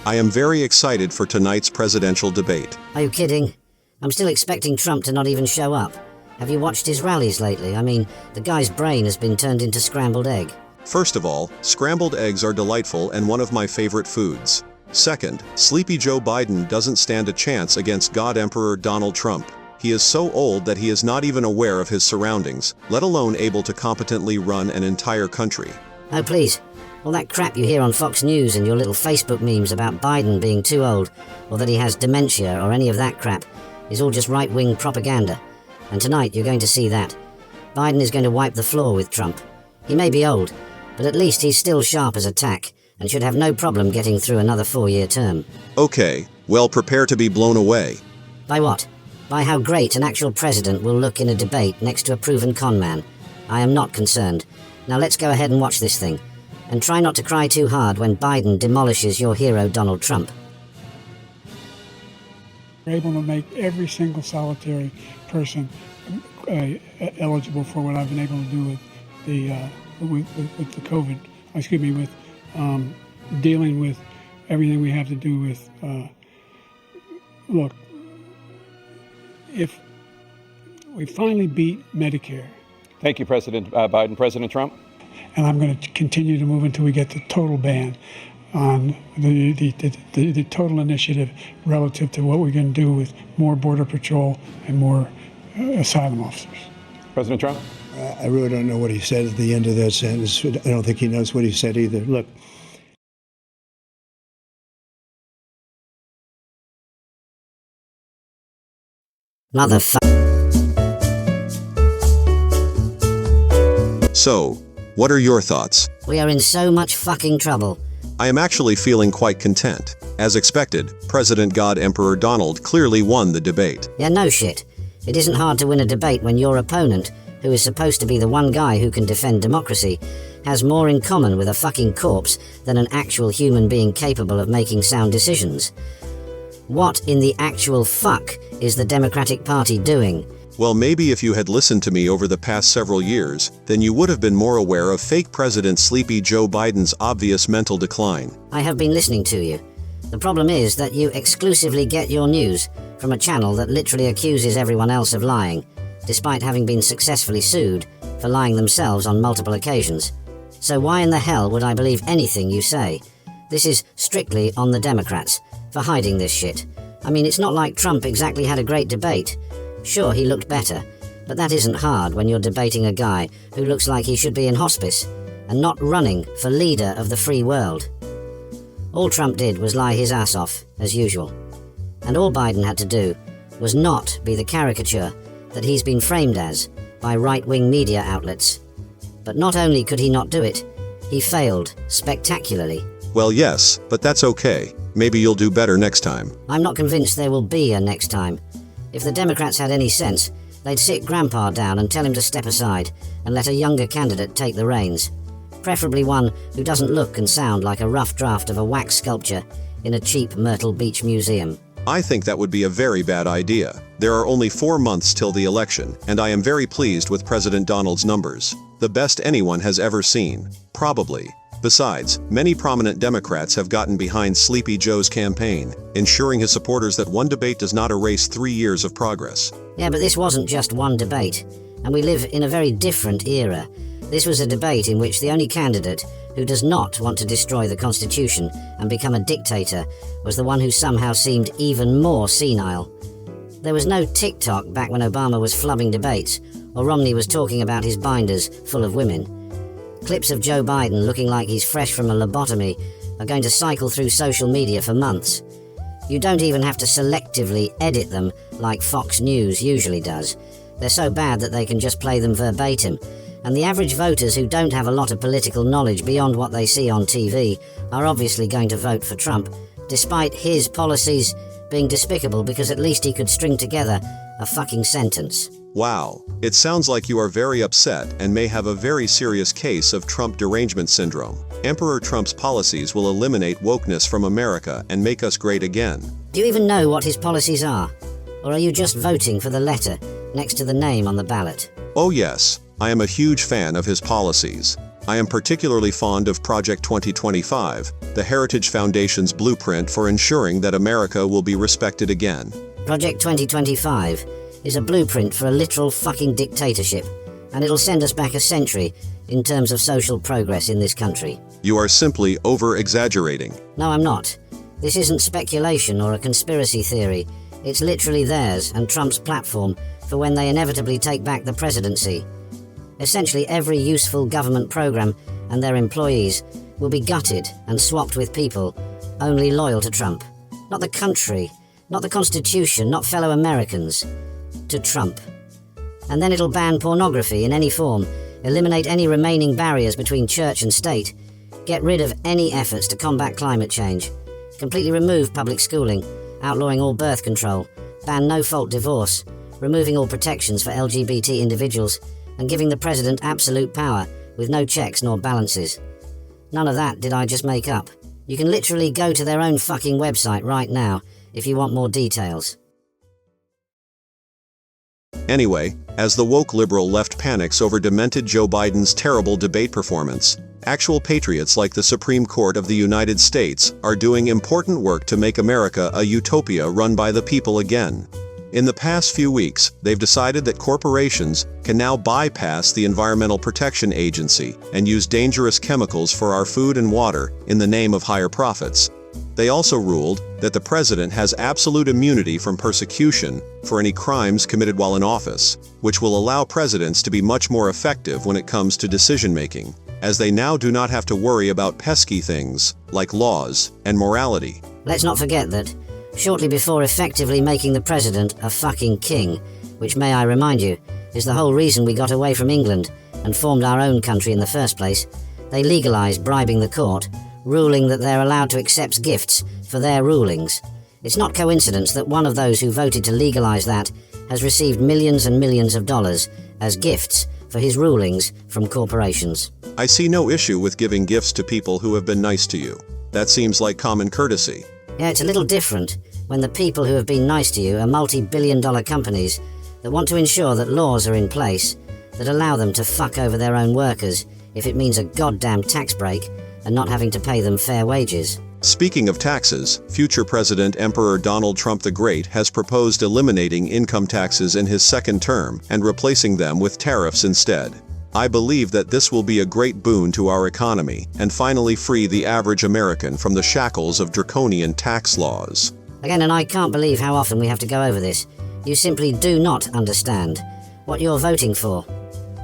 I am very excited for tonight's presidential debate. Are you kidding? I'm still expecting Trump to not even show up. Have you watched his rallies lately? I mean, the guy's brain has been turned into scrambled egg. First of all, scrambled eggs are delightful and one of my favorite foods. Second, sleepy Joe Biden doesn't stand a chance against God Emperor Donald Trump. He is so old that he is not even aware of his surroundings, let alone able to competently run an entire country. Oh, please. All that crap you hear on Fox News and your little Facebook memes about Biden being too old, or that he has dementia or any of that crap, is all just right-wing propaganda. And tonight you're going to see that. Biden is going to wipe the floor with Trump. He may be old, but at least he's still sharp as a tack, and should have no problem getting through another 4-year term. Okay, well, prepare to be blown away. By what? By how great an actual president will look in a debate next to a proven con-man. I am not concerned. Now let's go ahead and watch this thing. And try not to cry too hard when Biden demolishes your hero Donald Trump. We're able to make every single solitary person eligible for what I've been able to do with the COVID. With dealing with everything we have to do with. Look, if we finally beat Medicare. Thank you, President Biden. President Trump? And I'm going to continue to move until we get the total ban on the total initiative relative to what we're going to do with more Border Patrol and more asylum officers. President Trump? I really don't know what he said at the end of that sentence. I don't think he knows what he said either. Look. Motherfucker. So, what are your thoughts? We are in so much fucking trouble. I am actually feeling quite content. As expected, President God Emperor Donald clearly won the debate. Yeah, no shit. It isn't hard to win a debate when your opponent, who is supposed to be the one guy who can defend democracy, has more in common with a fucking corpse than an actual human being capable of making sound decisions. What in the actual fuck is the Democratic Party doing? Well, maybe if you had listened to me over the past several years, then you would have been more aware of fake President Sleepy Joe Biden's obvious mental decline. I have been listening to you. The problem is that you exclusively get your news from a channel that literally accuses everyone else of lying, despite having been successfully sued for lying themselves on multiple occasions. So why in the hell would I believe anything you say? This is strictly on the Democrats for hiding this shit. I mean, it's not like Trump exactly had a great debate. Sure, he looked better, but that isn't hard when you're debating a guy who looks like he should be in hospice and not running for leader of the free world. All Trump did was lie his ass off, as usual. And all Biden had to do was not be the caricature that he's been framed as by right-wing media outlets. But not only could he not do it, he failed spectacularly. Well, yes, but that's okay. Maybe you'll do better next time. I'm not convinced there will be a next time. If the Democrats had any sense, they'd sit Grandpa down and tell him to step aside and let a younger candidate take the reins. Preferably one who doesn't look and sound like a rough draft of a wax sculpture in a cheap Myrtle Beach museum. I think that would be a very bad idea. There are only 4 months till the election, and I am very pleased with President Donald's numbers. The best anyone has ever seen. Probably. Besides, many prominent Democrats have gotten behind Sleepy Joe's campaign, ensuring his supporters that one debate does not erase 3 years of progress. Yeah, but this wasn't just one debate, and we live in a very different era. This was a debate in which the only candidate who does not want to destroy the Constitution and become a dictator was the one who somehow seemed even more senile. There was no TikTok back when Obama was flubbing debates, or Romney was talking about his binders full of women. Clips of Joe Biden looking like he's fresh from a lobotomy are going to cycle through social media for months. You don't even have to selectively edit them like Fox News usually does. They're so bad that they can just play them verbatim. And the average voters who don't have a lot of political knowledge beyond what they see on TV are obviously going to vote for Trump, despite his policies being despicable, because at least he could string together a fucking sentence. Wow, it sounds like you are very upset and may have a very serious case of Trump derangement syndrome. Emperor Trump's policies will eliminate wokeness from America and make us great again. Do you even know what his policies are? Or are you just voting for the letter next to the name on the ballot? Oh yes, I am a huge fan of his policies. I am particularly fond of Project 2025, the Heritage Foundation's blueprint for ensuring that America will be respected again. Project 2025 is a blueprint for a literal fucking dictatorship, and it'll send us back a century in terms of social progress in this country. You are simply over-exaggerating. No, I'm not. This isn't speculation or a conspiracy theory. It's literally theirs and Trump's platform for when they inevitably take back the presidency. Essentially, every useful government program and their employees will be gutted and swapped with people only loyal to Trump. Not the country, not the Constitution, not fellow Americans. To Trump. And then it'll ban pornography in any form, eliminate any remaining barriers between church and state, get rid of any efforts to combat climate change, completely remove public schooling, outlawing all birth control, ban no-fault divorce, removing all protections for LGBT individuals, and giving the president absolute power with no checks nor balances. None of that did I just make up. You can literally go to their own fucking website right now if you want more details. Anyway, as the woke liberal left panics over demented Joe Biden's terrible debate performance, actual patriots like the Supreme Court of the United States are doing important work to make America a utopia run by the people again. In the past few weeks, they've decided that corporations can now bypass the Environmental Protection Agency and use dangerous chemicals for our food and water in the name of higher profits. They also ruled that the president has absolute immunity from persecution for any crimes committed while in office, which will allow presidents to be much more effective when it comes to decision-making, as they now do not have to worry about pesky things like laws and morality. Let's not forget that, shortly before effectively making the president a fucking king, which, may I remind you, is the whole reason we got away from England and formed our own country in the first place, they legalized bribing the court, ruling that they're allowed to accept gifts for their rulings. It's not coincidence that one of those who voted to legalize that has received millions and millions of dollars as gifts for his rulings from corporations. I see no issue with giving gifts to people who have been nice to you. That seems like common courtesy. Yeah, it's a little different when the people who have been nice to you are multi-billion-dollar companies that want to ensure that laws are in place that allow them to fuck over their own workers if it means a goddamn tax break and not having to pay them fair wages. Speaking of taxes, future President Emperor Donald Trump the Great has proposed eliminating income taxes in his second term and replacing them with tariffs instead. I believe that this will be a great boon to our economy and finally free the average American from the shackles of draconian tax laws. Again, and I can't believe how often we have to go over this. You simply do not understand what you're voting for.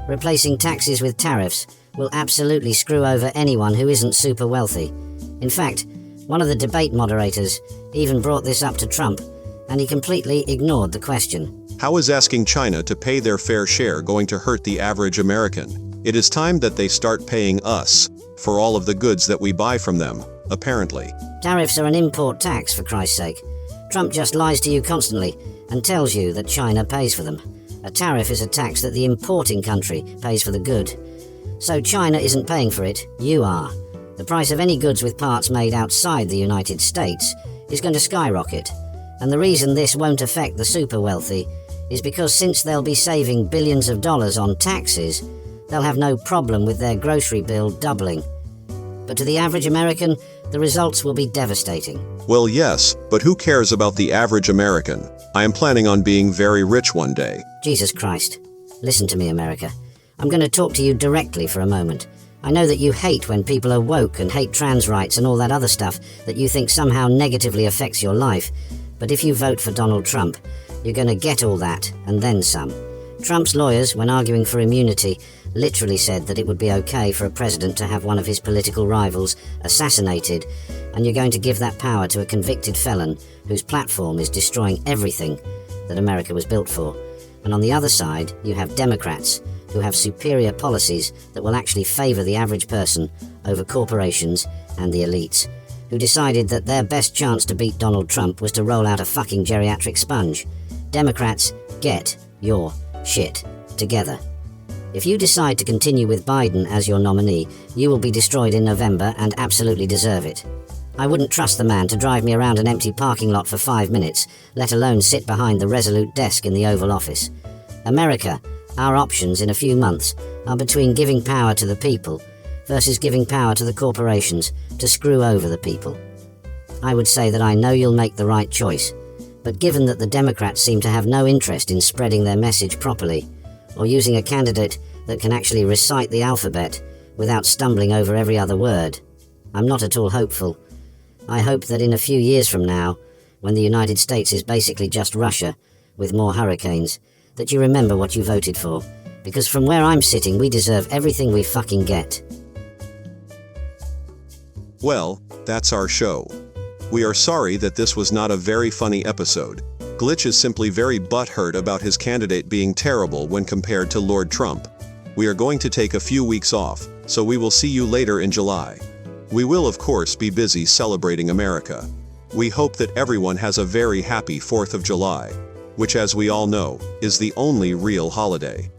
Replacing taxes with tariffs will absolutely screw over anyone who isn't super wealthy. In fact, one of the debate moderators even brought this up to Trump, and he completely ignored the question. How is asking China to pay their fair share going to hurt the average American? It is time that they start paying us for all of the goods that we buy from them, apparently. Tariffs are an import tax, for Christ's sake. Trump just lies to you constantly and tells you that China pays for them. A tariff is a tax that the importing country pays for the good. So China isn't paying for it, you are. The price of any goods with parts made outside the United States is going to skyrocket. And the reason this won't affect the super wealthy is because since they'll be saving billions of dollars on taxes, they'll have no problem with their grocery bill doubling. But to the average American, the results will be devastating. Well, yes, but who cares about the average American? I am planning on being very rich one day. Jesus Christ. Listen to me, America. I'm going to talk to you directly for a moment. I know that you hate when people are woke and hate trans rights and all that other stuff that you think somehow negatively affects your life. But if you vote for Donald Trump, you're going to get all that and then some. Trump's lawyers, when arguing for immunity, literally said that it would be okay for a president to have one of his political rivals assassinated, and you're going to give that power to a convicted felon whose platform is destroying everything that America was built for. And on the other side, you have Democrats who have superior policies that will actually favor the average person over corporations and the elites, who decided that their best chance to beat Donald Trump was to roll out a fucking geriatric sponge. Democrats, get your shit together. If you decide to continue with Biden as your nominee, you will be destroyed in November and absolutely deserve it. I wouldn't trust the man to drive me around an empty parking lot for 5 minutes, let alone sit behind the resolute desk in the Oval Office. America, our options in a few months are between giving power to the people versus giving power to the corporations to screw over the people. I would say that I know you'll make the right choice, but given that the Democrats seem to have no interest in spreading their message properly, or using a candidate that can actually recite the alphabet without stumbling over every other word, I'm not at all hopeful. I hope that in a few years from now, when the United States is basically just Russia, with more hurricanes, that you remember what you voted for, because from where I'm sitting we deserve everything we fucking get. Well, that's our show. We are sorry that this was not a very funny episode. Glitch is simply very butthurt about his candidate being terrible when compared to Lord Trump. We are going to take a few weeks off, so we will see you later in July. We will of course be busy celebrating America. We hope that everyone has a very happy 4th of July, which as we all know, is the only real holiday.